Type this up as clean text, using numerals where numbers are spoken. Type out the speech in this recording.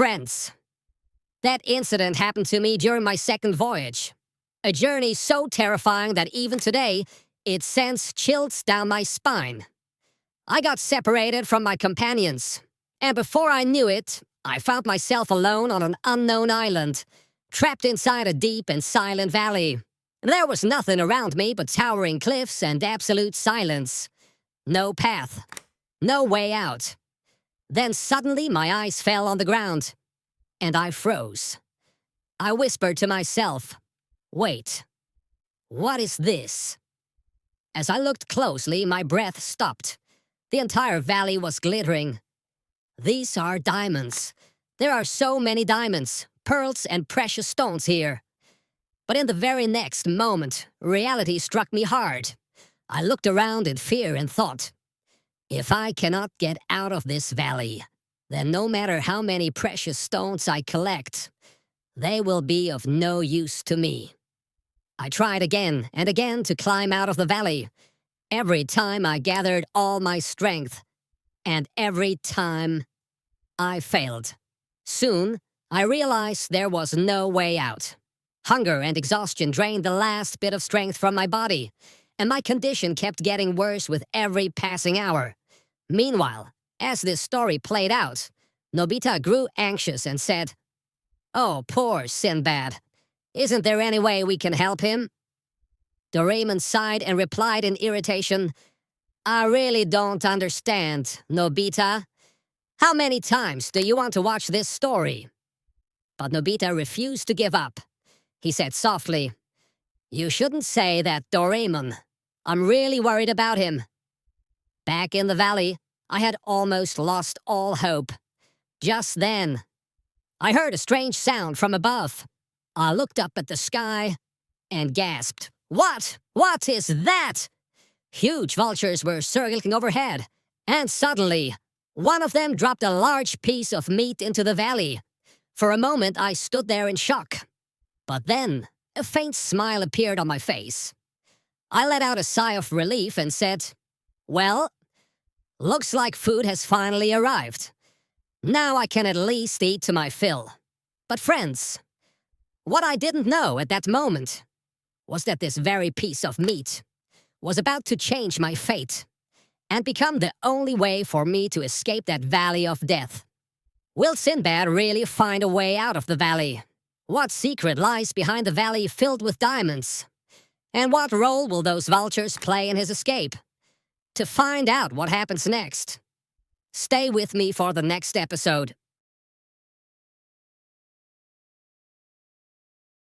Friends, that incident happened to me during my second voyage. A journey so terrifying that even today, it sends chills down my spine. I got separated from my companions, and before I knew it, I found myself alone on an unknown island, trapped inside a deep and silent valley. There was nothing around me but towering cliffs and absolute silence. No path, no way out. Then suddenly my eyes fell on the ground, and I froze. I whispered to myself, "Wait, what is this?" As I looked closely, my breath stopped. The entire valley was glittering. These are diamonds. There are so many diamonds, pearls, and precious stones here. But in the very next moment, reality struck me hard. I looked around in fear and thought, if I cannot get out of this valley, then no matter how many precious stones I collect, they will be of no use to me. I tried again and again to climb out of the valley. Every time I gathered all my strength, and every time I failed. Soon, I realized there was no way out. Hunger and exhaustion drained the last bit of strength from my body, and my condition kept getting worse with every passing hour. Meanwhile, as this story played out, Nobita grew anxious and said, "Oh, poor Sinbad. Isn't there any way we can help him?" Doraemon sighed and replied in irritation, "I really don't understand, Nobita. How many times do you want to watch this story?" But Nobita refused to give up. He said softly, "You shouldn't say that, Doraemon. I'm really worried about him." Back in the valley, I had almost lost all hope. Just then, I heard a strange sound from above. I looked up at the sky and gasped. What is that?" Huge vultures were circling overhead, and suddenly, one of them dropped a large piece of meat into the valley. For a moment, I stood there in shock. But then, a faint smile appeared on my face. I let out a sigh of relief and said, "Well, looks like food has finally arrived. Now I can at least eat to my fill." But friends, what I didn't know at that moment was that this very piece of meat was about to change my fate and become the only way for me to escape that valley of death. Will Sinbad really find a way out of the valley? What secret lies behind the valley filled with diamonds? And what role will those vultures play in his escape? To find out what happens next, stay with me for the next episode.